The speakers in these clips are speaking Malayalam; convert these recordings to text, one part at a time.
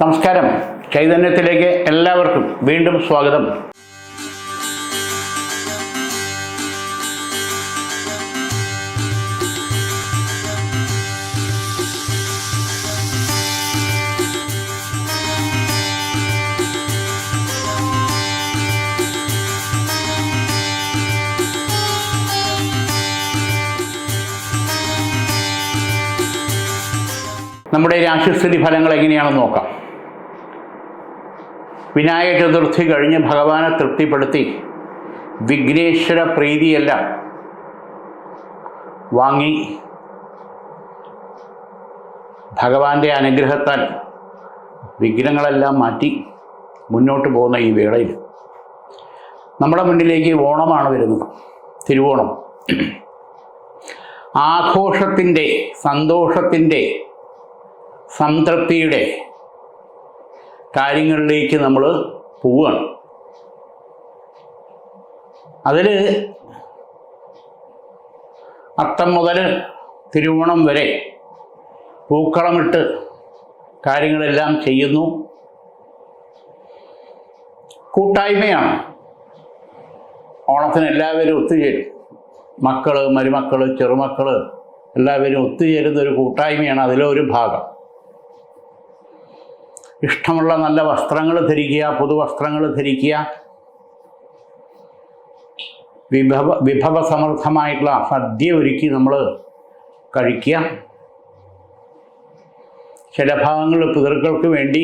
നമസ്കാരം. ചൈതന്യത്തിലേക്ക് എല്ലാവർക്കും വീണ്ടും സ്വാഗതം. നമ്മുടെ രാശിസ്ഥിതി ഫലങ്ങൾ എങ്ങനെയാണെന്ന് നോക്കാം. വിനായക ചതുർത്ഥി കഴിഞ്ഞ് ഭഗവാനെ തൃപ്തിപ്പെടുത്തി വിഘ്നേശ്വര പ്രീതിയെല്ലാം വാങ്ങി ഭഗവാന്റെ അനുഗ്രഹത്താൽ വിഘ്നങ്ങളെല്ലാം മാറ്റി മുന്നോട്ട് പോകുന്ന ഈ വേളയിൽ നമ്മുടെ മുന്നിലേക്ക് ഓണമാണ് വരുന്നത്. തിരുവോണം ആഘോഷത്തിൻ്റെ, സന്തോഷത്തിൻ്റെ, സംതൃപ്തിയുടെ കാര്യങ്ങളിലേക്ക് നമ്മൾ പോവുകയാണ്. അതിൽ അത്തം മുതൽ തിരുവോണം വരെ പൂക്കളമിട്ട് കാര്യങ്ങളെല്ലാം ചെയ്യുന്നു. കൂട്ടായ്മയാണ്. ഓണത്തിന് എല്ലാവരും ഒത്തുചേരും. മക്കൾ, മരുമക്കൾ, ചെറുമക്കൾ എല്ലാവരും ഒത്തുചേരുന്ന ഒരു കൂട്ടായ്മയാണ് അതിലൊരു ഭാഗം. ഇഷ്ടമുള്ള നല്ല വസ്ത്രങ്ങൾ ധരിക്കുക, പുതുവസ്ത്രങ്ങൾ ധരിക്കുക, വിഭവസമൃദ്ധമായിട്ടുള്ള സദ്യ ഒരുക്കി നമ്മൾ കഴിക്കുക. ചില ഭാഗങ്ങൾ പിതൃക്കൾക്ക് വേണ്ടി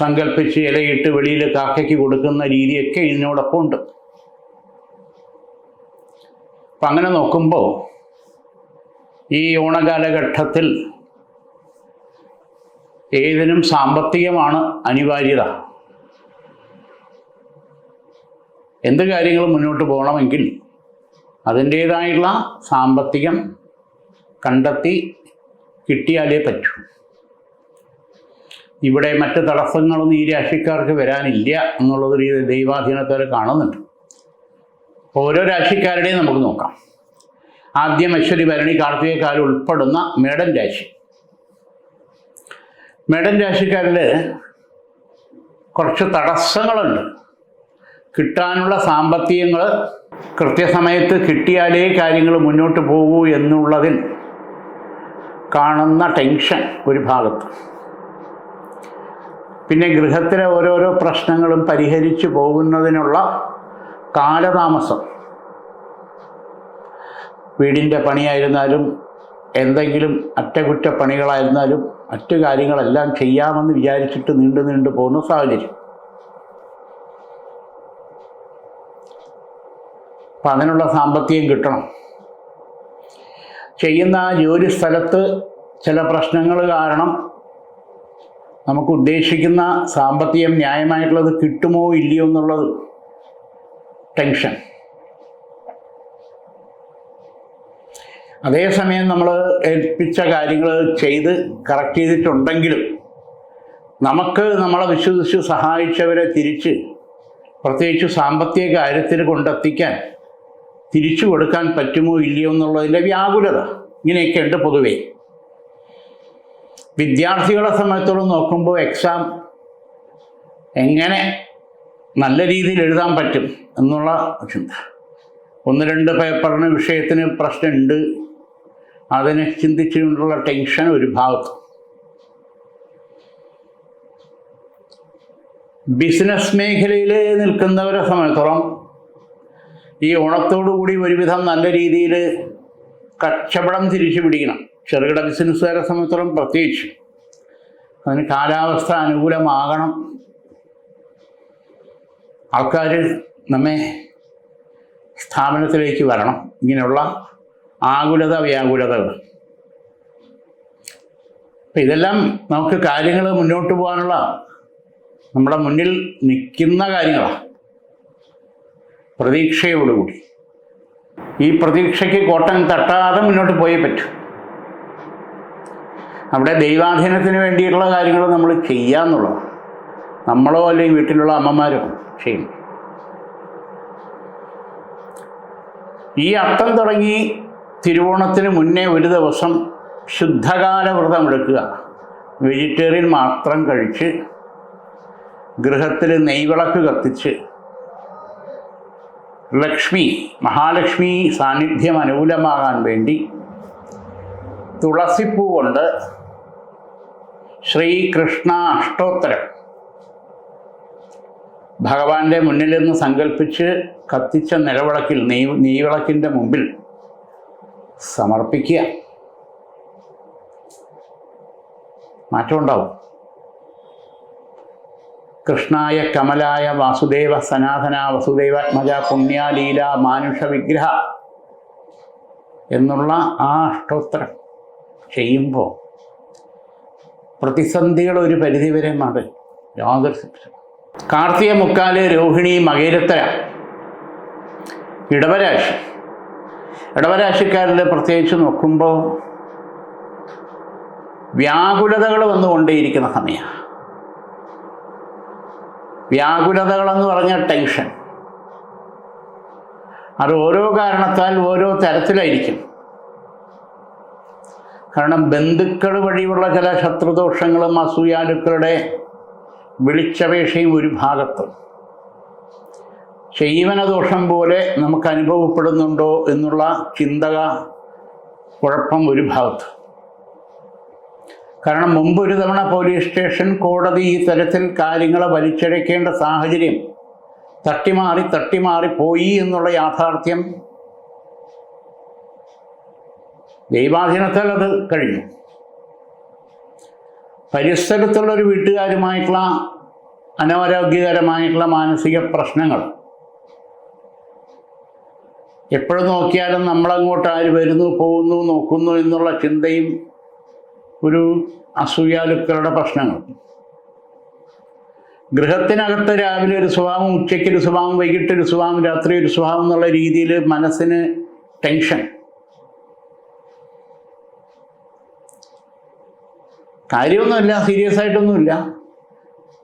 സങ്കല്പിച്ച് ഇലയിട്ട് വെളിയിൽ കാക്കയ്ക്ക് കൊടുക്കുന്ന രീതിയൊക്കെ ഇതിനോടൊപ്പം ഉണ്ട്. അപ്പം അങ്ങനെ നോക്കുമ്പോൾ ഈ ഓണകാലഘട്ടത്തിൽ ഏതിനും സാമ്പത്തികമാണ് അനിവാര്യത. എന്ത് കാര്യങ്ങളും മുന്നോട്ട് പോകണമെങ്കിൽ അതിൻ്റേതായിട്ടുള്ള സാമ്പത്തികം കണ്ടെത്തി കിട്ടിയാലേ പറ്റൂ. ഇവിടെ മറ്റ് തടസ്സങ്ങളൊന്നും ഈ രാശിക്കാർക്ക് വരാനില്ല എന്നുള്ളത് ദൈവാധീനത്തോടെ കാണുന്നുണ്ട്. ഓരോ രാശിക്കാരുടെയും നമുക്ക് നോക്കാം. ആദ്യം അശ്വതി, ഭരണി, കാർത്തിക കാലം ഉൾപ്പെടുന്ന മേടൻ രാശി. മേടൻ രാശിക്കാരിൽ കുറച്ച് തടസ്സങ്ങളുണ്ട്. കിട്ടാനുള്ള സാമ്പത്തികങ്ങൾ കൃത്യസമയത്ത് കിട്ടിയാലേ കാര്യങ്ങൾ മുന്നോട്ട് പോകൂ എന്നുള്ളതിൽ കാണുന്ന ടെൻഷൻ ഒരു ഭാഗത്ത്. പിന്നെ ഗൃഹത്തിലെ ഓരോരോ പ്രശ്നങ്ങളും പരിഹരിച്ചു പോകുന്നതിനുള്ള കാലതാമസം. വീടിൻ്റെ പണിയായിരുന്നാലും എന്തെങ്കിലും അറ്റകുറ്റപ്പണികളായിരുന്നാലും മറ്റു കാര്യങ്ങളെല്ലാം ചെയ്യാമെന്ന് വിചാരിച്ചിട്ട് നീണ്ടു പോകുന്ന സാഹചര്യം. അപ്പം അതിനുള്ള സാമ്പത്തികം കിട്ടണം. ചെയ്യുന്ന ജോലി സ്ഥലത്ത് ചില പ്രശ്നങ്ങൾ കാരണം നമുക്ക് ഉദ്ദേശിക്കുന്ന സാമ്പത്തികം ന്യായമായിട്ടുള്ളത് കിട്ടുമോ ഇല്ലയോ എന്നുള്ളത് ടെൻഷൻ. അതേസമയം നമ്മൾ ഏൽപ്പിച്ച കാര്യങ്ങൾ ചെയ്ത് കറക്റ്റ് ചെയ്തിട്ടുണ്ടെങ്കിലും നമുക്ക് നമ്മളെ വിശ്വസിച്ച് സഹായിച്ചവരെ തിരിച്ച്, പ്രത്യേകിച്ച് സാമ്പത്തിക കാര്യത്തിൽ കൊണ്ടെത്തിക്കാൻ, തിരിച്ചു കൊടുക്കാൻ പറ്റുമോ ഇല്ലയോ എന്നുള്ളതിൻ്റെ വ്യാകുലത. ഇങ്ങനെയൊക്കെ ഉണ്ട് പൊതുവേ. വിദ്യാർത്ഥികളെ സംബന്ധിച്ചോളം നോക്കുമ്പോൾ എക്സാം എങ്ങനെ നല്ല രീതിയിൽ എഴുതാൻ പറ്റും എന്നുള്ള ചിന്ത. 1-2 പേപ്പറിന് വിഷയത്തിന് പ്രശ്നമുണ്ട്. അതിനെ ചിന്തിച്ചുകൊണ്ടുള്ള ടെൻഷൻ ഒരു ഭാഗത്ത്. ബിസിനസ് മേഖലയിൽ നിൽക്കുന്നവരെ സംബന്ധിച്ചോളം ഈ ഓണത്തോടുകൂടി ഒരുവിധം നല്ല രീതിയിൽ കച്ചവടം തിരിച്ചു പിടിക്കണം. ചെറുകിട ബിസിനസ്സുകാരെ സംബന്ധിച്ചോളം പ്രത്യേകിച്ച് അതിന് കാലാവസ്ഥ അനുകൂലമാകണം. ആൾക്കാർ നമ്മെ സ്ഥാപനത്തിലേക്ക് വരണം. ഇങ്ങനെയുള്ള ആകുലത, വ്യാകുലതകൾ. അപ്പം ഇതെല്ലാം നമുക്ക് കാര്യങ്ങൾ മുന്നോട്ട് പോകാനുള്ള നമ്മുടെ മുന്നിൽ നിൽക്കുന്ന കാര്യങ്ങളാണ്. പ്രതീക്ഷയോടുകൂടി ഈ പ്രതീക്ഷയ്ക്ക് കോട്ടം തട്ടാതെ മുന്നോട്ട് പോയേ പറ്റൂ. അവിടെ ദൈവാധീനത്തിന് വേണ്ടിയിട്ടുള്ള കാര്യങ്ങൾ നമ്മൾ ചെയ്യാന്നുള്ളത് നമ്മളോ അല്ലെങ്കിൽ വീട്ടിലുള്ള അമ്മമാരോ ചെയ്യും. ഈ അത്തം തുടങ്ങി തിരുവോണത്തിന് മുന്നേ ഒരു ദിവസം ശുദ്ധകാല വ്രതം എടുക്കുക. വെജിറ്റേറിയൻ മാത്രം കഴിച്ച് ഗൃഹത്തിൽ നെയ്വിളക്ക് കത്തിച്ച് മഹാലക്ഷ്മി സാന്നിധ്യം അനുകൂലമാകാൻ വേണ്ടി തുളസിപ്പൂ കൊണ്ട് ശ്രീകൃഷ്ണ അഷ്ടോത്തരം ഭഗവാന്റെ മുന്നിൽ നിന്ന് സങ്കല്പിച്ച് കത്തിച്ച നിലവിളക്കിൽ നെയ്വിളക്കിൻ്റെ മുമ്പിൽ സമർപ്പിക്കുക. മാറ്റമുണ്ടാവും. കൃഷ്ണായ കമലായ വാസുദേവ സനാതന വസുദേവാത്മജ പുണ്യാലീല മാനുഷ വിഗ്രഹ എന്നുള്ള ആ അഷ്ടോത്തരം ചെയ്യുമ്പോൾ പ്രതിസന്ധികൾ ഒരു പരിധിവരെ മാറി. യാതൊരു സംശയം. കാർത്തിക മുക്കാല്, രോഹിണി, മകേരത്തര, ഇടവരാശിക്കാരിൽ പ്രത്യേകിച്ച് നോക്കുമ്പോൾ വ്യാകുലതകൾ വന്നുകൊണ്ടേയിരിക്കുന്ന സമയമാണ്. വ്യാകുലതകളെന്ന് പറഞ്ഞാൽ ടെൻഷൻ. അത് ഓരോ കാരണത്താൽ ഓരോ തരത്തിലായിരിക്കും. കാരണം ബന്ധുക്കൾ വഴിയുള്ള ചില ശത്രുദോഷങ്ങളും അസൂയാലുക്കളുടെ വിളിച്ചപേക്ഷയും ഒരു ഭാഗത്ത്, ചെയ്വനദോഷം പോലെ നമുക്ക് അനുഭവപ്പെടുന്നുണ്ടോ എന്നുള്ള കുഴപ്പം ഒരു ഭാഗത്ത്. കാരണം മുമ്പ് ഒരു തവണ പോലീസ് സ്റ്റേഷൻ, കോടതി ഈ തരത്തിൽ കാര്യങ്ങളെ വലിച്ചഴക്കേണ്ട സാഹചര്യം തട്ടിമാറി പോയി എന്നുള്ള യാഥാർത്ഥ്യം ദൈവാധീനത്താൽ അത് കഴിഞ്ഞു. പരിസരത്തുള്ളൊരു വീട്ടുകാരുമായിട്ടുള്ള അനാരോഗ്യകരമായിട്ടുള്ള മാനസിക പ്രശ്നങ്ങൾ എപ്പോഴും നോക്കിയാലും നമ്മളങ്ങോട്ട് ആര് വരുന്നു പോകുന്നു നോക്കുന്നു എന്നുള്ള ചിന്തയും ഒരു അസൂയാലുക്കളുടെ പ്രശ്നങ്ങൾ. ഗൃഹത്തിനകത്ത് രാവിലെ ഒരു സ്വഭാവം, ഉച്ചയ്ക്കൊരു സ്വഭാവം, വൈകിട്ടൊരു സ്വഭാവം, രാത്രി ഒരു സ്വഭാവം എന്നുള്ള രീതിയിൽ മനസ്സിന് ടെൻഷൻ. കാര്യമൊന്നുമില്ല, സീരിയസ് ആയിട്ടൊന്നുമില്ല.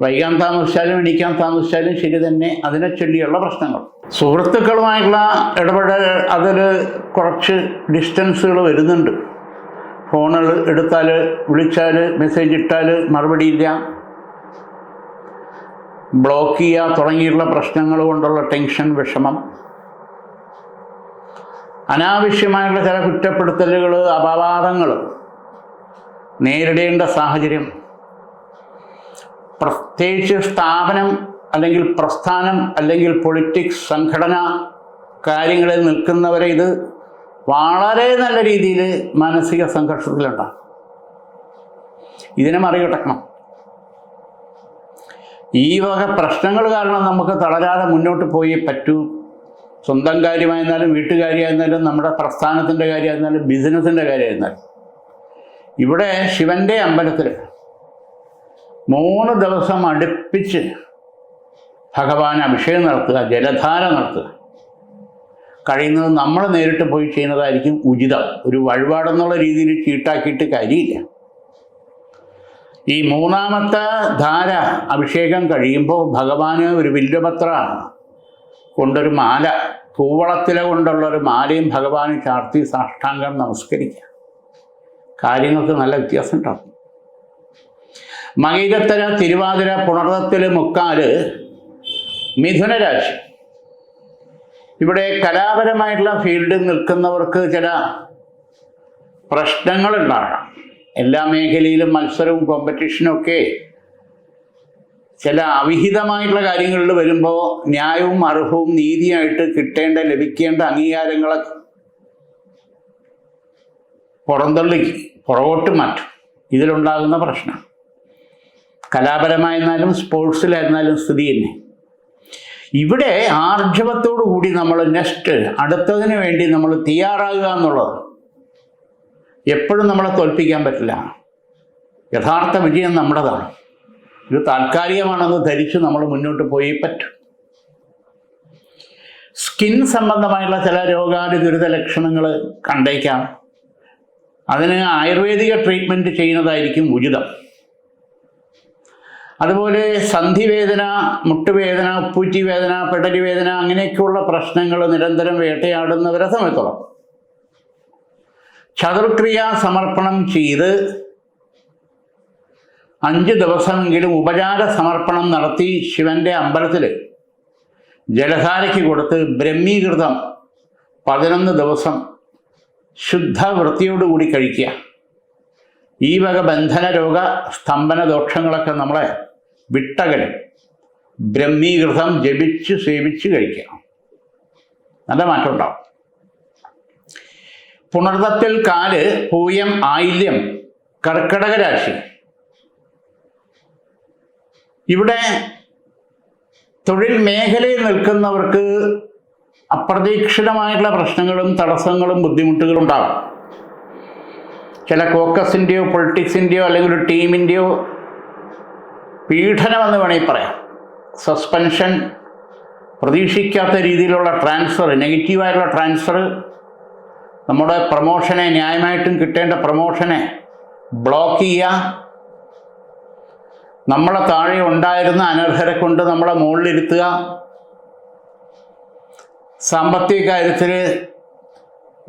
വൈകാൻ താമസിച്ചാലും എണീക്കാൻ താമസിച്ചാലും ശരി തന്നെ അതിനെ ചൊല്ലിയുള്ള പ്രശ്നങ്ങൾ. സുഹൃത്തുക്കളുമായിട്ടുള്ള ഇടപെടൽ, അതിൽ കുറച്ച് ഡിസ്റ്റൻസുകൾ വരുന്നുണ്ട്. ഫോണുകൾ എടുത്താൽ, വിളിച്ചാൽ, മെസ്സേജ് ഇട്ടാൽ മറുപടിയില്ല, ബ്ലോക്ക് ചെയ്യുക തുടങ്ങിയിട്ടുള്ള പ്രശ്നങ്ങൾ കൊണ്ടുള്ള ടെൻഷൻ, വിഷമം, അനാവശ്യമായിട്ടുള്ള ചില കുറ്റപ്പെടുത്തലുകൾ, അപവാദങ്ങൾ നേരിടേണ്ട സാഹചര്യം. പ്രത്യേകിച്ച് സ്ഥാപനം അല്ലെങ്കിൽ പ്രസ്ഥാനം അല്ലെങ്കിൽ പൊളിറ്റിക്സ്, സംഘടന കാര്യങ്ങളിൽ നിൽക്കുന്നവരെ ഇത് വളരെ നല്ല രീതിയിൽ മാനസിക സംഘർഷത്തിലുണ്ടാകും. ഇതിനെ മറികടക്കണം. ഈ വക പ്രശ്നങ്ങൾ കാരണം നമുക്ക് തളരാതെ മുന്നോട്ട് പോയേ പറ്റൂ. സ്വന്തം കാര്യമായിരുന്നാലും വീട്ടുകാര്യമായിരുന്നാലും നമ്മുടെ പ്രസ്ഥാനത്തിൻ്റെ കാര്യമായിരുന്നാലും ബിസിനസ്സിൻ്റെ കാര്യമായിരുന്നാലും. ഇവിടെ ശിവൻ്റെ അമ്പലത്തിൽ 3 ദിവസം അടുപ്പിച്ച് ഭഗവാൻ അഭിഷേകം നടത്തുക, ജലധാര നടത്തുക, കഴിയുന്നത് നമ്മൾ നേരിട്ട് പോയി ചെയ്യുന്നതായിരിക്കും ഉചിതം. ഒരു വഴിപാടെന്നുള്ള രീതിയിൽ ചീട്ടാക്കിയിട്ട് കാര്യമില്ല. ഈ 3ാമത്തെ ധാര അഭിഷേകം കഴിയുമ്പോൾ ഭഗവാന് ഒരു വില്വപത്ര കൊണ്ടൊരു മാല, കൂവളത്തില കൊണ്ടുള്ളൊരു മാലയും ഭഗവാന് ചാർത്തി സാഷ്ടാംഗം നമസ്കരിക്കുക. കാര്യങ്ങൾക്ക് നല്ല വ്യത്യാസം ഉണ്ടാകും. മകയിരത്തര, തിരുവാതിര, പുണർതത്തിൽ, മുക്കാല്, മിഥുനരാശി. ഇവിടെ കലാപരമായിട്ടുള്ള ഫീൽഡിൽ നിൽക്കുന്നവർക്ക് ചില പ്രശ്നങ്ങളുണ്ടാകാം. എല്ലാ മേഖലയിലും മത്സരവും കോമ്പറ്റീഷനും ഒക്കെ ചില അവിഹിതമായിട്ടുള്ള കാര്യങ്ങളിൽ വരുമ്പോൾ ന്യായവും അർഹവും നീതിയായിട്ട് കിട്ടേണ്ട, ലഭിക്കേണ്ട അംഗീകാരങ്ങളെ പുറകോട്ട് മാറ്റും. ഇതിലുണ്ടാകുന്ന പ്രശ്നം കലാപരമായിരുന്നാലും സ്പോർട്സിലായിരുന്നാലും സ്ഥിതി തന്നെ. ഇവിടെ ആർജവത്തോടു കൂടി നമ്മൾ അടുത്തതിന് വേണ്ടി നമ്മൾ തയ്യാറാകുക എന്നുള്ളത് എപ്പോഴും നമ്മളെ തോൽപ്പിക്കാൻ പറ്റില്ല. യഥാർത്ഥ വിജയം നമ്മുടേതാണ്. ഇത് താൽക്കാലികമാണെന്ന് ധരിച്ച് നമ്മൾ മുന്നോട്ട് പോയേ പറ്റും. സ്കിൻ സംബന്ധമായുള്ള ചില രോഗാതി ദുരിത ലക്ഷണങ്ങൾ കണ്ടേക്കാം. അതിന് ആയുർവേദിക ട്രീറ്റ്മെൻറ്റ് ചെയ്യുന്നതായിരിക്കും ഉചിതം. അതുപോലെ സന്ധിവേദന, മുട്ടുവേദന, ഉപ്പൂറ്റി വേദന, പെടലി വേദന, അങ്ങനെയൊക്കെയുള്ള പ്രശ്നങ്ങൾ നിരന്തരം വേട്ടയാടുന്നവരെ സംബന്ധിച്ചോളം ചതുർക്രിയ സമർപ്പണം ചെയ്ത് 5 ദിവസമെങ്കിലും ഉപചാര സമർപ്പണം നടത്തി ശിവന്റെ അമ്പലത്തിൽ ജലധാരയ്ക്ക് കൊടുത്ത് ബ്രഹ്മീകൃതം 11 ദിവസം ശുദ്ധ വൃത്തിയോടുകൂടി കഴിക്കുക. ഈ വക ബന്ധന രോഗ സ്തംഭന ദോഷങ്ങളൊക്കെ നമ്മളെ വിട്ടകലും. ബ്രഹ്മീകൃതം ജപിച്ച് സേവിച്ച് കഴിക്കുക, നല്ല മാറ്റം ഉണ്ടാവും. പുണർതത്തിൽ കാല്, പൂയം, ആയില്യം, കർക്കിടക രാശി. ഇവിടെ തൊഴിൽ മേഖലയിൽ നിൽക്കുന്നവർക്ക് അപ്രതീക്ഷിതമായിട്ടുള്ള പ്രശ്നങ്ങളും തടസ്സങ്ങളും ബുദ്ധിമുട്ടുകളും ഉണ്ടാകും. ചില കോക്കസിൻ്റെയോ പൊളിറ്റിക്സിൻ്റെയോ അല്ലെങ്കിൽ ഒരു ടീമിൻ്റെയോ പീഡനമെന്ന് വേണമെങ്കിൽ പറയാം. സസ്പെൻഷൻ, പ്രതീക്ഷിക്കാത്ത രീതിയിലുള്ള ട്രാൻസ്ഫർ, നെഗറ്റീവായിട്ടുള്ള ട്രാൻസ്ഫർ, നമ്മുടെ പ്രമോഷനെ, ന്യായമായിട്ടും കിട്ടേണ്ട പ്രമോഷനെ ബ്ലോക്ക് ചെയ്യുക, നമ്മളെ താഴെ ഉണ്ടായിരുന്ന അനർഹരെ കൊണ്ട് നമ്മളെ മുകളിലിരുത്തുക, സാമ്പത്തിക കാര്യത്തിൽ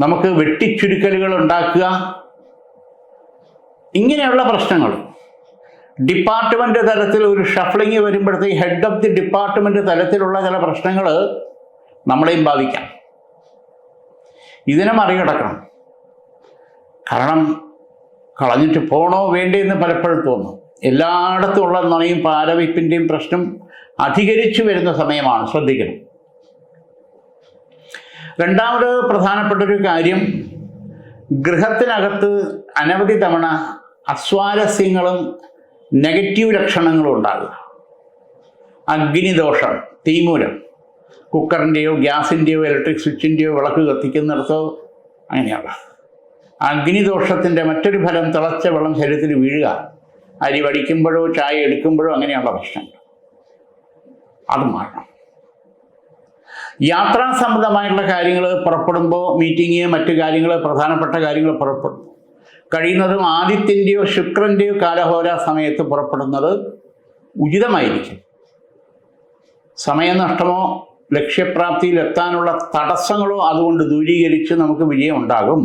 നമുക്ക് വെട്ടിച്ചുരുക്കലുകൾ ഉണ്ടാക്കുക, ഇങ്ങനെയുള്ള പ്രശ്നങ്ങൾ. ഡിപ്പാർട്ട്മെൻറ്റ് തലത്തിൽ ഒരു ഷഫ്ലിങ് വരുമ്പോഴത്തേക്ക് ഹെഡ് ഓഫ് ദി ഡിപ്പാർട്ട്മെൻറ്റ് തലത്തിലുള്ള ചില പ്രശ്നങ്ങൾ നമ്മളെയും ബാധിക്കാം. ഇതിനെ മറികടക്കണം. കാരണം കളഞ്ഞിട്ട് പോണോ വേണ്ടേ എന്ന് പലപ്പോഴും തോന്നും. എല്ലായിടത്തും ഉള്ള നുണയും പാരവയ്പ്പിൻ്റെയും പ്രശ്നം അധികരിച്ചു വരുന്ന സമയമാണ്, ശ്രദ്ധിക്കണം. രണ്ടാമത് പ്രധാനപ്പെട്ടൊരു കാര്യം, ഗൃഹത്തിനകത്ത് അനവധി തവണ അസ്വാരസ്യങ്ങളും നെഗറ്റീവ് ലക്ഷണങ്ങളും ഉണ്ടാകുക. അഗ്നിദോഷം, തീമൂലം, കുക്കറിൻ്റെയോ ഗ്യാസിൻ്റെയോ ഇലക്ട്രിക് സ്വിച്ചിൻ്റെയോ വിളക്ക് കത്തിക്കുന്നിടത്തോ അങ്ങനെയുള്ള അഗ്നിദോഷത്തിൻ്റെ മറ്റൊരു ഫലം തിളച്ച വെള്ളം ശരീരത്തിൽ വീഴുക, അരി വടിക്കുമ്പോഴോ ചായ എടുക്കുമ്പോഴോ അങ്ങനെയുള്ള പ്രശ്നങ്ങൾ. അത് മാറണം. യാത്രാ സംബന്ധമായിട്ടുള്ള കാര്യങ്ങൾ പുറപ്പെടുമ്പോൾ, മീറ്റിംഗ്, മറ്റു കാര്യങ്ങൾ, പ്രധാനപ്പെട്ട കാര്യങ്ങൾ പുറപ്പെടും, കഴിയുന്നതും ആദിത്യൻ്റെയോ ശുക്രൻ്റെയോ കാലഹോര സമയത്ത് പുറപ്പെടുന്നത് ഉചിതമായിരിക്കും. സമയനഷ്ടമോ ലക്ഷ്യപ്രാപ്തിയിൽ എത്താനുള്ള തടസ്സങ്ങളോ അതുകൊണ്ട് ദൂരീകരിച്ച് നമുക്ക് വിജയം ഉണ്ടാകും.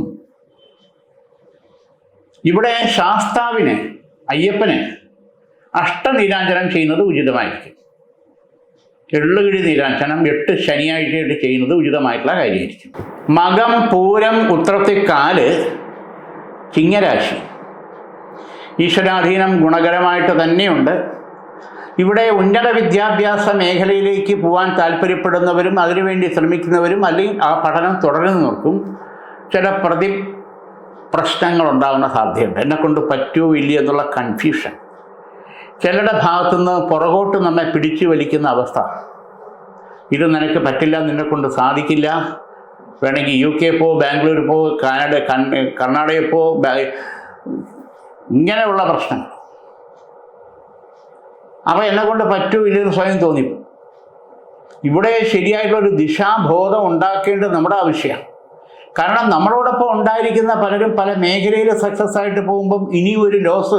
ഇവിടെ ശാസ്താവിന്, അയ്യപ്പന് അഷ്ടനീരാഞ്ജനം ചെയ്യുന്നത് ഉചിതമായിരിക്കും. എള്ളുകിഴി നീരാഞ്ജനം 8 ശനിയാഴ്ചയായിട്ട് ചെയ്യുന്നത് ഉചിതമായിട്ടുള്ള കാര്യമായിരിക്കും. മകം, പൂരം, ഉത്രത്തിക്കാല്, ചിങ്ങരാശി. ഈശ്വരാധീനം ഗുണകരമായിട്ട് തന്നെയുണ്ട്. ഇവിടെ ഉന്നത വിദ്യാഭ്യാസ മേഖലയിലേക്ക് പോകാൻ താല്പര്യപ്പെടുന്നവരും അതിനുവേണ്ടി ശ്രമിക്കുന്നവരും അല്ലെങ്കിൽ ആ പഠനം തുടരുന്നവർക്കും ചില പ്രശ്നങ്ങളുണ്ടാകുന്ന സാധ്യതയുണ്ട്. എന്നെക്കൊണ്ട് പറ്റുമോ ഇല്ല എന്നുള്ള കൺഫ്യൂഷൻ, ചിലരുടെ ഭാഗത്തുനിന്ന് പുറകോട്ട് നമ്മെ പിടിച്ചു വലിക്കുന്ന അവസ്ഥ. ഇത് നിനക്ക് പറ്റില്ല, നിന്നെക്കൊണ്ട് സാധിക്കില്ല, വേണമെങ്കിൽ UK പോ, ബാംഗ്ലൂർ പോ, കർണാടകയിൽ പോ, ഇങ്ങനെയുള്ള പ്രശ്നങ്ങൾ. അപ്പോൾ എന്നെക്കൊണ്ട് പറ്റൂല്ലെന്ന് സ്വയം തോന്നിപ്പോ. ഇവിടെ ശരിയായിട്ടുള്ളൊരു ദിശാബോധം ഉണ്ടാക്കേണ്ടത് നമ്മുടെ ആവശ്യമാണ്. കാരണം നമ്മളോടൊപ്പം ഉണ്ടായിരിക്കുന്ന പലരും പല മേഖലയിൽ സക്സസ് ആയിട്ട് പോകുമ്പം ഇനി ഒരു ലോസ്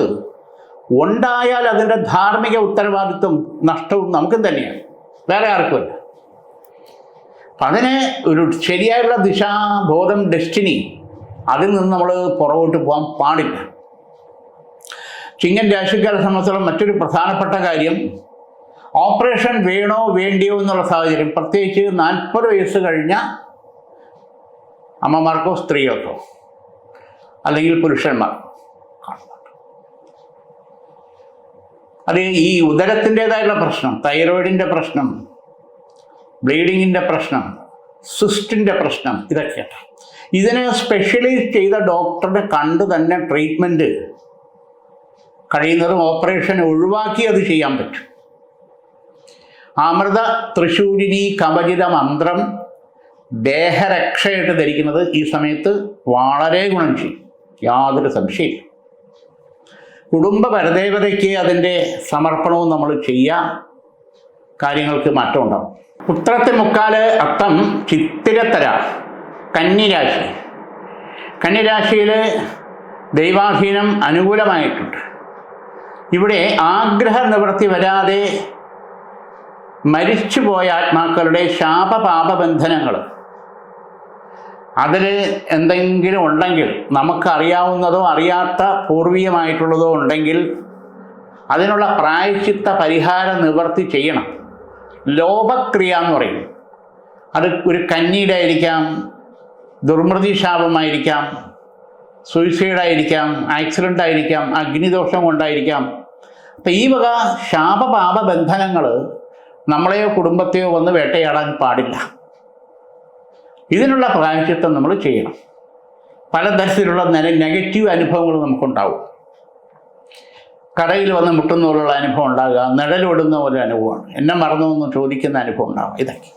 ഉണ്ടായാൽ അതിൻ്റെ ധാർമ്മിക ഉത്തരവാദിത്വം നഷ്ടവും നമുക്കും തന്നെയാണ്, വേറെ ആർക്കുമല്ല. അപ്പം അതിന് ഒരു ശരിയായുള്ള ദിശാബോധം, ഡെസ്റ്റിനി, അതിൽ നിന്ന് നമ്മൾ പുറകോട്ട് പോകാൻ പാടില്ല. ചിങ്ങൻ രാശിക്കാരെ സംബന്ധിച്ചിടത്തോളം മറ്റൊരു പ്രധാനപ്പെട്ട കാര്യം, ഓപ്പറേഷൻ വേണോ വേണ്ടിയോ എന്നുള്ള സാഹചര്യം, പ്രത്യേകിച്ച് 40 വയസ്സ് കഴിഞ്ഞ അമ്മമാർക്കോ സ്ത്രീകൾക്കോ അല്ലെങ്കിൽ പുരുഷന്മാർക്കോ കാണുന്നുണ്ട്. അത് ഈ ഉദരത്തിൻ്റെതായുള്ള പ്രശ്നം, തൈറോയിഡിൻ്റെ പ്രശ്നം, ബ്ലീഡിങ്ങിൻ്റെ പ്രശ്നം, സിസ്റ്റിൻ്റെ പ്രശ്നം, ഇതൊക്കെയാണ്. ഇതിനെ സ്പെഷ്യലൈസ് ചെയ്ത ഡോക്ടറെ കണ്ട് തന്നെ ട്രീറ്റ്മെൻറ്റ് കഴിയുന്നതും ഓപ്പറേഷൻ ഒഴിവാക്കി അത് ചെയ്യാൻ പറ്റും. അമൃത തൃശൂരിനി കവചിത മന്ത്രം ദേഹരക്ഷയായിട്ട് ധരിക്കുന്നത് ഈ സമയത്ത് വളരെ ഗുണം ചെയ്യും, യാതൊരു സംശയമില്ല. കുടുംബ പരദേവതയ്ക്ക് അതിൻ്റെ സമർപ്പണവും നമ്മൾ ചെയ്യാം, കാര്യങ്ങൾക്ക് മാറ്റം ഉണ്ടാവും. ഉത്രത്തിൽ മുക്കാല് അത്തം ചിത്തിരത്തര കന്നിരാശി. കന്നിരാശിയിൽ ദൈവാധീനം അനുകൂലമായിട്ടുണ്ട്. ഇവിടെ ആഗ്രഹ നിവൃത്തി വരാതെ മരിച്ചുപോയ ആത്മാക്കളുടെ ശാപപാപബന്ധനങ്ങൾ അതിൽ എന്തെങ്കിലും ഉണ്ടെങ്കിൽ, നമുക്കറിയാവുന്നതോ അറിയാത്ത പൂർവീയമായിട്ടുള്ളതോ ഉണ്ടെങ്കിൽ അതിനുള്ള പ്രായശ്ചിത്ത പരിഹാര നിവർത്തി ചെയ്യണം. ലോപക്രിയ എന്ന് പറയും. അത് ഒരു കന്നിയുടെ ആയിരിക്കാം, ദുർമൃതി ശാപമായിരിക്കാം, സൂയിസൈഡായിരിക്കാം, ആക്സിഡൻ്റ് ആയിരിക്കാം, അഗ്നിദോഷം കൊണ്ടായിരിക്കാം. അപ്പം ഈ വക ശാപപാപ ബന്ധനങ്ങൾ നമ്മളെയോ കുടുംബത്തെയോ വന്ന് വേട്ടയാടാൻ പാടില്ല. ഇതിനുള്ള പ്രായശ്ചിത്തം നമ്മൾ ചെയ്യണം. പലതരത്തിലുള്ള നെഗറ്റീവ് അനുഭവങ്ങൾ നമുക്കുണ്ടാവും. കടയിൽ വന്ന് മുട്ടുന്ന പോലുള്ള അനുഭവം ഉണ്ടാകുക, നിഴലിടുന്ന പോലെ അനുഭവമാണ്, എന്നെ മറന്നു എന്ന് ചോദിക്കുന്ന അനുഭവം ഉണ്ടാകും. ഇതൊക്കെ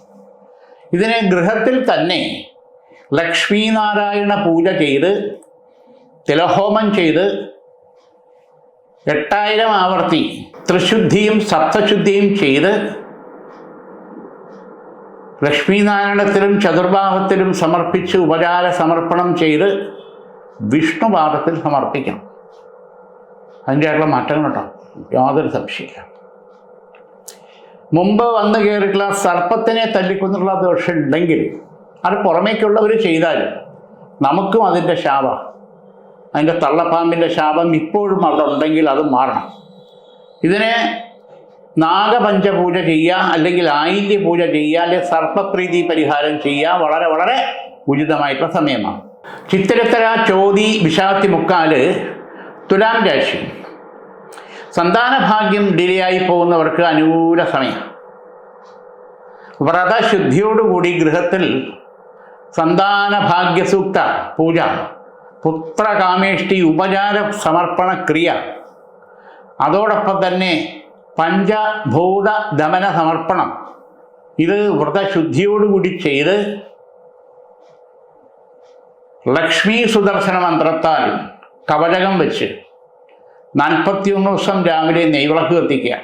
ഇതിനെ ഗൃഹത്തിൽ തന്നെ ലക്ഷ്മീനാരായണ പൂജ ചെയ്ത് തിലഹോമം ചെയ്ത് 8000 ആവർത്തി ത്രിശുദ്ധിയും സപ്തശുദ്ധിയും ചെയ്ത് ലക്ഷ്മീനാരായണത്തിലും ചതുർബാഹത്തിലും സമർപ്പിച്ച് ഉപചാര സമർപ്പണം ചെയ്ത് വിഷ്ണുപാദത്തിൽ സമർപ്പിക്കണം. അതിൻ്റെയായിട്ടുള്ള മാറ്റങ്ങളുണ്ടാവും, യാതൊരു സംശയമില്ല. മുമ്പ് വന്നു കയറിയിട്ടുള്ള സർപ്പത്തിനെ തല്ലിക്കൊന്നുള്ള ദോഷം ഉണ്ടെങ്കിൽ അത് പുറമേക്കുള്ളവർ ചെയ്താലും നമുക്കും അതിൻ്റെ ശാപം, അതിൻ്റെ തള്ളപ്പാമ്പിൻ്റെ ശാപം ഇപ്പോഴും അവിടെ ഉണ്ടെങ്കിൽ അത് മാറണം. ഇതിനെ നാഗപഞ്ചപൂജ ചെയ്യുക, അല്ലെങ്കിൽ ആയില്യ പൂജ ചെയ്യുക, അല്ലെങ്കിൽ സർപ്പപ്രീതി പരിഹാരം ചെയ്യുക വളരെ വളരെ ഉചിതമായിട്ടുള്ള സമയമാണ്. ചിത്തിരത്തര, ചോതി, വിശാഖത്തി, മുക്കാല് തുലാം രാശി. സന്താനഭാഗ്യം ഡിലേ ആയി പോകുന്നവർക്ക് അനുകൂല സമയം. വ്രതശുദ്ധിയോടുകൂടി ഗൃഹത്തിൽ സന്താനഭാഗ്യസൂക്ത പൂജ, പുത്രകാമേഷ്ടി ഉപചാര സമർപ്പണ ക്രിയ, അതോടൊപ്പം തന്നെ പഞ്ചഭൂത ദമന സമർപ്പണം, ഇത് വ്രതശുദ്ധിയോടുകൂടി ചെയ്ത് ലക്ഷ്മി സുദർശന മന്ത്രത്താൽ കവചകം വെച്ച് 41 ദിവസം രാവിലെ നെയ്വിളക്ക് കത്തിക്കുക.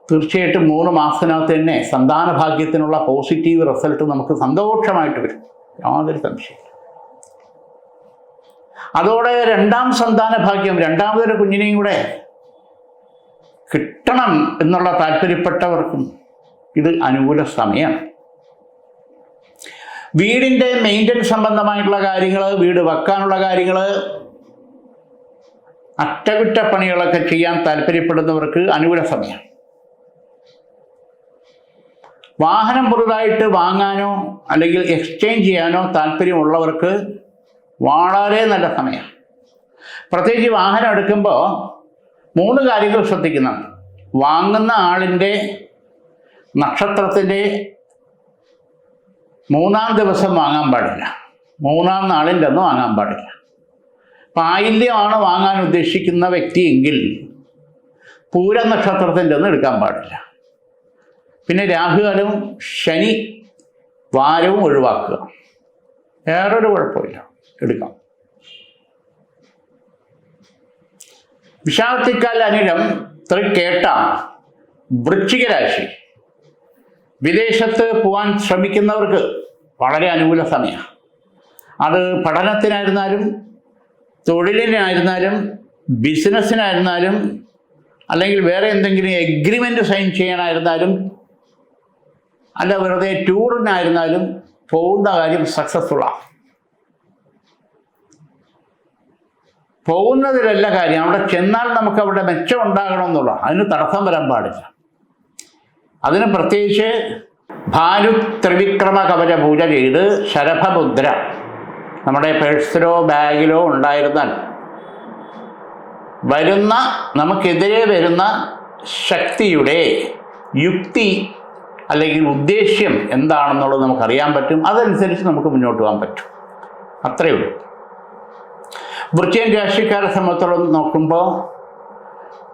തീർച്ചയായിട്ടും 3 മാസത്തിനകത്ത് തന്നെ സന്താനഭാഗ്യത്തിനുള്ള പോസിറ്റീവ് റിസൾട്ട് നമുക്ക് സന്തോഷമായിട്ട് വരും, യാതൊരു സംശയം. അതോടെ 2ാം സന്താനഭാഗ്യം, രണ്ടാമതൊരു കുഞ്ഞിനെയും കൂടെ കിട്ടണം എന്നുള്ള താല്പര്യപ്പെട്ടവർക്കും ഇത് അനുകൂല സമയമാണ്. വീടിൻ്റെ മെയിൻ്റനൻസ് സംബന്ധമായിട്ടുള്ള കാര്യങ്ങൾ, വീട് വെക്കാനുള്ള കാര്യങ്ങൾ, അറ്റകുറ്റപ്പണികളൊക്കെ ചെയ്യാൻ താല്പര്യപ്പെടുന്നവർക്ക് അനുകൂല സമയം. വാഹനം പുതുതായിട്ട് വാങ്ങാനോ അല്ലെങ്കിൽ എക്സ്ചേഞ്ച് ചെയ്യാനോ താല്പര്യമുള്ളവർക്ക് വളരെ നല്ല സമയം. പ്രത്യേകിച്ച് വാഹനം എടുക്കുമ്പോൾ 3 കാര്യങ്ങൾ ശ്രദ്ധിക്കുന്നുണ്ട്. വാങ്ങുന്ന ആളിൻ്റെ നക്ഷത്രത്തിൻ്റെ 3-ാം ദിവസം വാങ്ങാൻ പാടില്ല, 3-ാം നാളിൻ്റെ അന്ന് വാങ്ങാൻ പാടില്ല. ആയില്യമാണ് വാങ്ങാൻ ഉദ്ദേശിക്കുന്ന വ്യക്തിയെങ്കിൽ പൂര നക്ഷത്രത്തിൻ്റെ ഒന്നും എടുക്കാൻ പാടില്ല. പിന്നെ രാഹുകാലവും ശനി വാരവും ഒഴിവാക്കുക, വേറൊരു കുഴപ്പമില്ല, എടുക്കാം. വിശാഖത്തിക്കാൽ അനിഴം തൃക്കേട്ട വൃശ്ചിക രാശി. വിദേശത്ത് പോകാൻ ശ്രമിക്കുന്നവർക്ക് വളരെ അനുകൂല സമയമാണ്. അത് പഠനത്തിനായിരുന്നാലും തൊഴിലിനായിരുന്നാലും ബിസിനസ്സിനായിരുന്നാലും അല്ലെങ്കിൽ വേറെ എന്തെങ്കിലും എഗ്രിമെൻ്റ് സൈൻ ചെയ്യാനായിരുന്നാലും അല്ല വെറുതെ ടൂറിനായിരുന്നാലും പോകുന്ന കാര്യം സക്സസ്ഫുള്ളാണ്. പോകുന്നതിലല്ല കാര്യം, അവിടെ ചെന്നാൽ നമുക്ക് അവിടെ മെച്ചം ഉണ്ടാകണമെന്നുള്ള, അതിന് തടസ്സം വരാൻ പാടില്ല. അതിന് പ്രത്യേകിച്ച് ഭാനു ത്രിവിക്രമ കവച പൂജ ചെയ്ത് ശരഭമുദ്ര നമ്മുടെ പേഴ്സിലോ ബാഗിലോ ഉണ്ടായിരുന്നാൽ നമുക്കെതിരെ വരുന്ന ശക്തിയുടെ യുക്തി അല്ലെങ്കിൽ ഉദ്ദേശ്യം എന്താണെന്നുള്ളത് നമുക്കറിയാൻ പറ്റും. അതനുസരിച്ച് നമുക്ക് മുന്നോട്ട് പോകാൻ പറ്റും, അത്രയേ ഉള്ളൂ. വൃശ്ചിക രാശിക്കാരെ സംബന്ധിച്ചോളം നോക്കുമ്പോൾ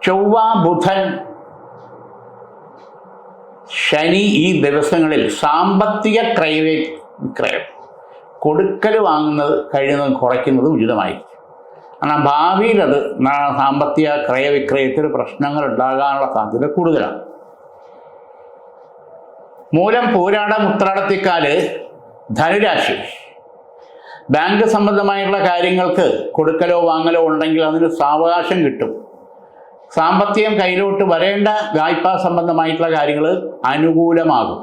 ചൊവ്വ, ബുധൻ, ശനി ഈ ദിവസങ്ങളിൽ സാമ്പത്തിക ക്രയവിക്രയം, കൊടുക്കൽ വാങ്ങുന്നത് കഴിയുന്നത് കുറയ്ക്കുന്നത് ഉചിതമായിരിക്കും. കാരണം ഭാവിയിൽ അത് സാമ്പത്തിക ക്രയവിക്രയത്തിൽ പ്രശ്നങ്ങൾ ഉണ്ടാകാനുള്ള സാധ്യത കൂടുതലാണ്. മൂലം, പൂരാട, ഉത്രാടത്തിക്കാല് ധനുരാശി. ബാങ്ക് സംബന്ധമായുള്ള കാര്യങ്ങൾക്ക് കൊടുക്കലോ വാങ്ങലോ ഉണ്ടെങ്കിൽ അതിന് സാവകാശം കിട്ടും. സാമ്പത്തികം കയ്യിലോട്ട് വരേണ്ട വായ്പാ സംബന്ധമായിട്ടുള്ള കാര്യങ്ങൾ അനുകൂലമാകും.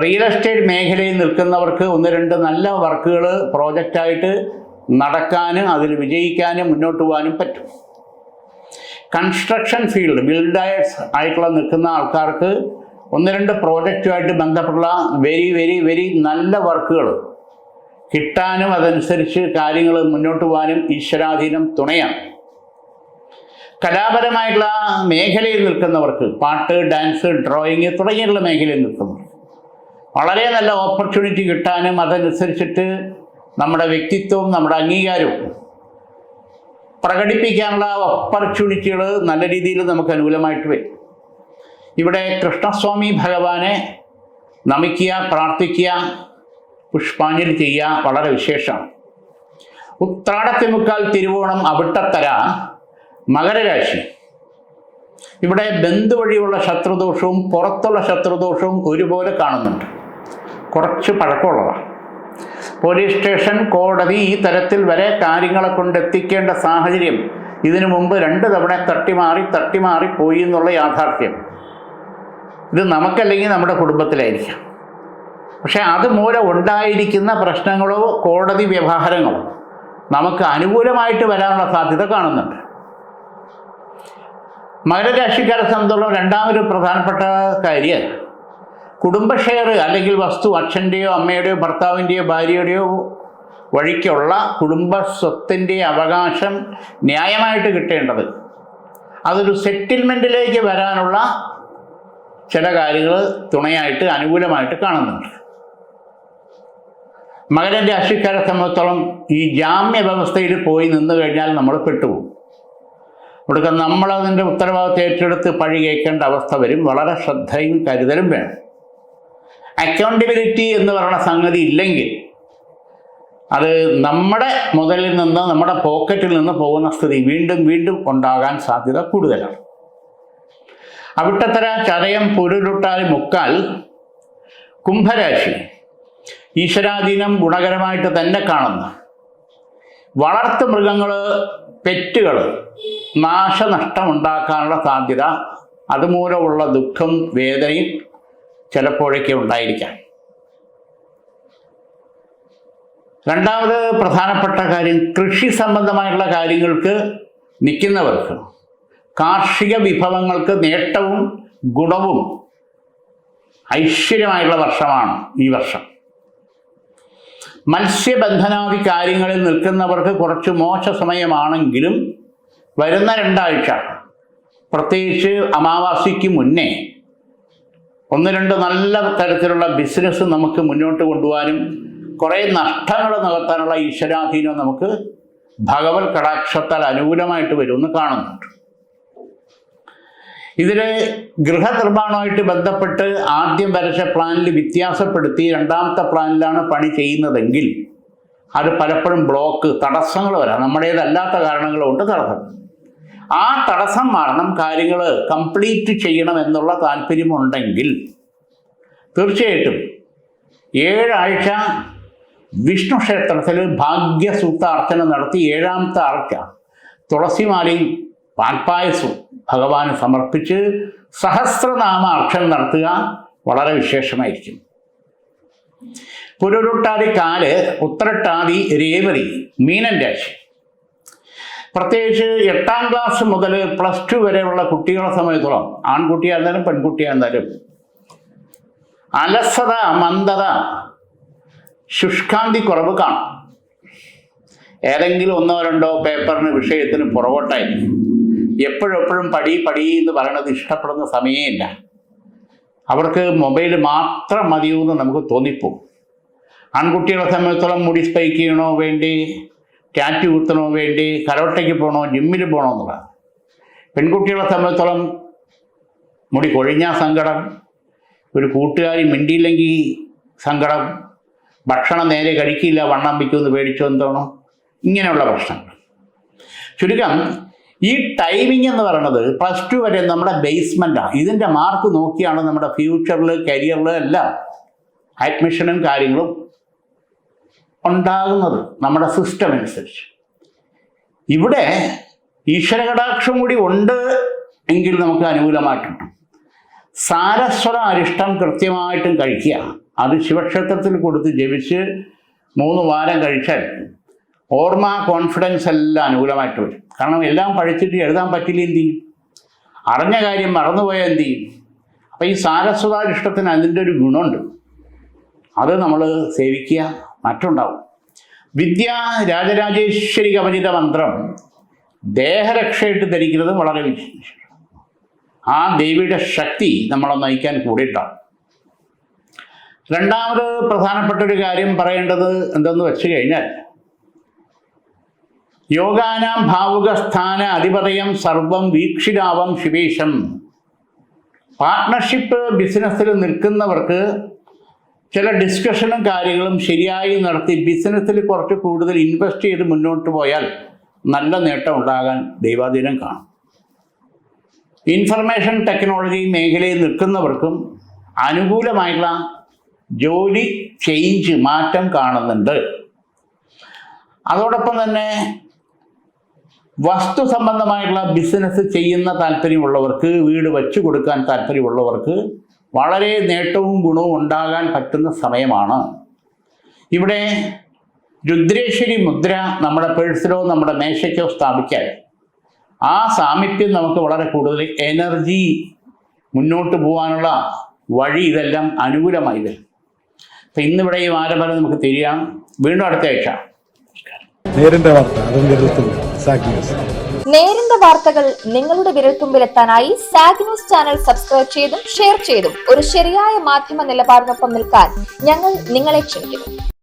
റിയൽ എസ്റ്റേറ്റ് മേഖലയിൽ നിൽക്കുന്നവർക്ക് 1-2 നല്ല വർക്കുകൾ പ്രോജക്റ്റായിട്ട് നടക്കാനും അതിൽ വിജയിക്കാനും മുന്നോട്ട് പോകാനും പറ്റും. കൺസ്ട്രക്ഷൻ ഫീൽഡ് ബിൽഡേഴ്സ് ആയിട്ടുള്ള നിൽക്കുന്ന ആൾക്കാർക്ക് ഒന്ന് രണ്ട് പ്രോജക്റ്റുമായിട്ട് ബന്ധപ്പെട്ടുള്ള വെരി വെരി വെരി നല്ല വർക്കുകൾ കിട്ടാനും അതനുസരിച്ച് കാര്യങ്ങൾ മുന്നോട്ട് പോകാനും ഈശ്വരാധീനം തുണയാണ്. കലാപരമായിട്ടുള്ള മേഖലയിൽ നിൽക്കുന്നവർക്ക് പാട്ട്, ഡാൻസ്, ഡ്രോയിങ് തുടങ്ങിയുള്ള മേഖലയിൽ നിൽക്കുന്നവർ വളരെ നല്ല ഓപ്പർച്യൂണിറ്റി കിട്ടാനും അതനുസരിച്ചിട്ട് നമ്മുടെ വ്യക്തിത്വവും നമ്മുടെ അംഗീകാരവും പ്രകടിപ്പിക്കാനുള്ള ഓപ്പർച്യൂണിറ്റികൾ നല്ല രീതിയിൽ നമുക്ക് അനുകൂലമായിട്ട് വരും. ഇവിടെ കൃഷ്ണസ്വാമി ഭഗവാനെ നമിക്കുക, പ്രാർത്ഥിക്കുക, പുഷ്പാഞ്ജലി ചെയ്യുക വളരെ വിശേഷമാണ്. ഉത്രാടത്തിമുക്കാൽ തിരുവോണം അവിട്ടത്തര മകരരാശി. ഇവിടെ ബന്ധു വഴിയുള്ള ശത്രുദോഷവും പുറത്തുള്ള ശത്രുദോഷവും ഒരുപോലെ കാണുന്നുണ്ട്. കുറച്ച് പഴക്കമുള്ളതാണ്. പോലീസ് സ്റ്റേഷൻ, കോടതി ഈ തരത്തിൽ വരെ കാര്യങ്ങളെ കൊണ്ടെത്തിക്കേണ്ട സാഹചര്യം ഇതിനു മുമ്പ് 2 തവണ തട്ടിമാറി പോയി എന്നുള്ള യാഥാർത്ഥ്യം ഇത് നമുക്കല്ലെങ്കിൽ നമ്മുടെ കുടുംബത്തിലായിരിക്കാം. പക്ഷെ അതുമൂലം ഉണ്ടായിരിക്കുന്ന പ്രശ്നങ്ങളോ കോടതി വ്യവഹാരങ്ങളോ നമുക്ക് അനുകൂലമായിട്ട് വരാനുള്ള സാധ്യത കാണുന്നുണ്ട്. മകരരാശിക്കാരെ സംബന്ധിച്ചുള്ള രണ്ടാമൊരു പ്രധാനപ്പെട്ട കാര്യം കുടുംബ ഷെയർ അല്ലെങ്കിൽ വസ്തു അച്ഛൻ്റെയോ അമ്മയുടെയോ ഭർത്താവിൻ്റെയോ ഭാര്യയുടെയോ വഴിക്കുള്ള കുടുംബ സ്വത്തിൻ്റെ അവകാശം ന്യായമായിട്ട് കിട്ടേണ്ടത് അതൊരു സെറ്റിൽമെൻറ്റിലേക്ക് വരാനുള്ള ചില കാര്യങ്ങൾ തുണയായിട്ട് അനുകൂലമായിട്ട് കാണുന്നുണ്ട്. മകരരാശിക്കാരെ സംബന്ധിച്ചോളം ഈ ജാമ്യ വ്യവസ്ഥയിൽ പോയി നിന്ന് കഴിഞ്ഞാൽ നമ്മൾ പെട്ടുപോകും. ഇവിടെ നമ്മളതിൻ്റെ ഉത്തരവാദിത്വം ഏറ്റെടുത്ത് പഴി കേൾക്കേണ്ട അവസ്ഥ വരും. വളരെ ശ്രദ്ധയും കരുതലും വേണം. അക്കൗണ്ടബിലിറ്റി എന്ന് പറയുന്ന സംഗതി ഇല്ലെങ്കിൽ അത് നമ്മുടെ മുതലിൽ നിന്ന് നമ്മുടെ പോക്കറ്റിൽ നിന്ന് പോകുന്ന സ്ഥിതി വീണ്ടും വീണ്ടും ഉണ്ടാകാൻ സാധ്യത കൂടുതലാണ്. അവിട്ടത്തര, ചതയം, പുരുരുട്ടാൽ, മുക്കാൽ കുംഭരാശി. ഈശ്വരാധീനം ഗുണകരമായിട്ട് തന്നെ കാണുന്നു. വളർത്തു മൃഗങ്ങൾ, പെറ്റുകൾ നാശനഷ്ടമുണ്ടാക്കാനുള്ള സാധ്യത, അതുമൂലമുള്ള ദുഃഖം, വേദനയും ചിലപ്പോഴൊക്കെ ഉണ്ടായിരിക്കാം. രണ്ടാമത് പ്രധാനപ്പെട്ട കാര്യം കൃഷി സംബന്ധമായിട്ടുള്ള കാര്യങ്ങൾക്ക് നിൽക്കുന്നവർക്ക് കാർഷിക വിഭവങ്ങൾക്ക് നേട്ടവും ഗുണവും ഐശ്വര്യമായുള്ള വർഷമാണ് ഈ വർഷം. മത്സ്യബന്ധനാദി കാര്യങ്ങളിൽ നിൽക്കുന്നവർക്ക് കുറച്ച് മോശ സമയമാണെങ്കിലും വരുന്ന 2 ആഴ്ച പ്രത്യേകിച്ച് അമാവാസിക്ക് മുന്നേ 1-2 നല്ല തരത്തിലുള്ള ബിസിനസ് നമുക്ക് മുന്നോട്ട് കൊണ്ടുപോകാനും കുറേ നഷ്ടങ്ങൾ നികത്താനുള്ള ഈശ്വരാധീനം നമുക്ക് ഭഗവത് കടാക്ഷത്താൽ അനുകൂലമായിട്ട് വരുമെന്ന് കാണുന്നുണ്ട്. ഇതിൽ ഗൃഹനിർമ്മാണവുമായിട്ട് ബന്ധപ്പെട്ട് ആദ്യം വരച്ച പ്ലാനിൽ വ്യത്യാസപ്പെടുത്തി 2ാമത്തെ പ്ലാനിലാണ് പണി ചെയ്യുന്നതെങ്കിൽ അത് പലപ്പോഴും ബ്ലോക്ക്, തടസ്സങ്ങൾ വരാം. നമ്മുടേതല്ലാത്ത കാരണങ്ങൾ കൊണ്ട് തടസ്സം. ആ തടസ്സം മാറണം, കാര്യങ്ങൾ കംപ്ലീറ്റ് ചെയ്യണം എന്നുള്ള താല്പര്യമുണ്ടെങ്കിൽ തീർച്ചയായിട്ടും 7 ആഴ്ച വിഷ്ണു ക്ഷേത്രത്തിൽ ഭാഗ്യസൂക്ത അർച്ചന നടത്തി 7ാമത്തെ ആഴ്ച തുളസിമാലയും പാൽപ്പായസവും ഭഗവാന് സമർപ്പിച്ച് സഹസ്രനാമ അർച്ചന നടത്തുക വളരെ വിശേഷമായിരിക്കും. പുരുരുട്ടാതി, കാല്, ഉത്തരട്ടാതി, രേവതി മീനൻ രാശി. പ്രത്യേകിച്ച് 8ാം ക്ലാസ് മുതൽ +2 വരെയുള്ള കുട്ടികളെ സമയത്തോളം ആൺകുട്ടിയായിരുന്നാലും പെൺകുട്ടിയായിരുന്നാലും അലസത, മന്ദത, ശുഷ്കാന്തി കുറവ് കാണും. ഏതെങ്കിലും 1-2 പേപ്പറിന് വിഷയത്തിന് പുറകോട്ടായിരിക്കും. എപ്പോഴും പടി എന്ന് പറയണത് ഇഷ്ടപ്പെടുന്ന സമയമില്ല. അവർക്ക് മൊബൈൽ മാത്രം മതിയെന്ന് നമുക്ക് തോന്നിപ്പോകും. ആൺകുട്ടികളെ സംബന്ധിച്ചോളം മുടി സ്പൈക്ക് ചെയ്യണോ വേണ്ടി, ടാറ്റു കുത്തണോ വേണ്ടി, കരോട്ടയ്ക്ക് പോകണോ, ജിമ്മിൽ പോകണോ എന്നുള്ളതാണ്. പെൺകുട്ടികളെ സംബന്ധിച്ചോളം മുടി കൊഴിഞ്ഞാൽ സങ്കടം, ഒരു കൂട്ടുകാരി മിണ്ടിയില്ലെങ്കിൽ സങ്കടം, ഭക്ഷണം നേരെ കഴിക്കില്ല വണ്ണം വയ്ക്കുമെന്ന് പേടിച്ചോ എന്തോണോ, ഇങ്ങനെയുള്ള പ്രശ്നങ്ങൾ. ചുരുക്കം ഈ ടൈമിംഗ് എന്ന് പറയുന്നത് +2 വരെ നമ്മുടെ ബേസ്മെൻറ്റാണ്. ഇതിൻ്റെ മാർക്ക് നോക്കിയാണ് നമ്മുടെ ഫ്യൂച്ചറിൽ, കരിയറിൽ എല്ലാം അഡ്മിഷനും കാര്യങ്ങളും ഉണ്ടാകുന്നത് നമ്മുടെ സിസ്റ്റം അനുസരിച്ച്. ഇവിടെ ഈശ്വരകടാക്ഷം കൂടി ഉണ്ട് എങ്കിൽ നമുക്ക് അനുകൂലമായിട്ടുണ്ട്. സാരസ്വത അരിഷ്ടം കൃത്യമായിട്ടും കഴിക്കുക. അത് ശിവക്ഷേത്രത്തിൽ കൊടുത്ത് ജപിച്ച് 3 വാരം കഴിച്ചാൽ ഓർമ്മ, കോൺഫിഡൻസ് എല്ലാം അനുകൂലമായിട്ട് വരും. കാരണം എല്ലാം പഠിച്ചിട്ട് എഴുതാൻ പറ്റില്ല എന്ത് ചെയ്യും? അറിഞ്ഞ കാര്യം മറന്നുപോയാൽ എന്ത് ചെയ്യും? അപ്പം ഈ സാരസ്വതാരിഷ്ടത്തിന് അതിൻ്റെ ഒരു ഗുണമുണ്ട്, അത് നമ്മൾ സേവിക്കുക, മറ്റുണ്ടാവും. വിദ്യ രാജരാജേശ്വരി കവചിത മന്ത്രം ദേഹരക്ഷയായിട്ട് ധരിക്കുന്നത് വളരെ വിശേഷം. ആ ദേവിയുടെ ശക്തി നമ്മളെ നയിക്കാൻ കൂടിയിട്ടാണ്. രണ്ടാമത് പ്രധാനപ്പെട്ട ഒരു കാര്യം പറയേണ്ടത് എന്തെന്ന് വെച്ച് കഴിഞ്ഞാൽ, യോഗാനാം ഭാവുകസ്ഥാന അധിപതയം സർവം വീക്ഷിതാവം ശിവേശം. പാർട്ട്ണർഷിപ്പ് ബിസിനസ്സിൽ നിൽക്കുന്നവർക്ക് ചില ഡിസ്കഷനും കാര്യങ്ങളും ശരിയായി നടത്തി ബിസിനസ്സിൽ കുറച്ച് കൂടുതൽ ഇൻവെസ്റ്റ് ചെയ്ത് മുന്നോട്ട് പോയാൽ നല്ല നേട്ടം ഉണ്ടാകാൻ ദൈവാധീനം കാണും. ഇൻഫർമേഷൻ ടെക്നോളജി മേഖലയിൽ നിൽക്കുന്നവർക്കും അനുകൂലമായിട്ടുള്ള ജോലി ചേഞ്ച്, മാറ്റം കാണുന്നുണ്ട്. അതോടൊപ്പം തന്നെ വസ്തു സംബന്ധമായിട്ടുള്ള ബിസിനസ് ചെയ്യുന്ന താല്പര്യമുള്ളവർക്ക്, വീട് വച്ചു കൊടുക്കാൻ താല്പര്യമുള്ളവർക്ക് വളരെ നേട്ടവും ഗുണവും ഉണ്ടാകാൻ പറ്റുന്ന സമയമാണ്. ഇവിടെ രുദ്രേശ്വരി മുദ്ര നമ്മുടെ പേഴ്സിലോ നമ്മുടെ മേശയ്ക്കോ സ്ഥാപിക്കാൻ ആ സാമീപ്യം നമുക്ക് വളരെ കൂടുതൽ എനർജി, മുന്നോട്ട് പോകാനുള്ള വഴി, ഇതെല്ലാം അനുകൂലമായി വരും. അപ്പം ഇന്നിവിടെ ഈ വാരഫലം നമുക്ക് തിരിയാം. വീണ്ടും അടുത്ത ആഴ്ച. നേരിന്റെ വാർത്ത അതും വിരൽത്തുമ്പിൽ സാഗ് ന്യൂസ്. നേരിന്റെ വാർത്തകൾ നിങ്ങളുടെ വിരൽത്തുമ്പിലെത്താനായി സാഗ് ന്യൂസ് ചാനൽ സബ്സ്ക്രൈബ് ചെയ്തും ഷെയർ ചെയ്തും ഒരു ശരിയായ മാധ്യമ നിലപാടിനൊപ്പം നിൽക്കാൻ ഞങ്ങൾ നിങ്ങളെ ക്ഷണിക്കുന്നു.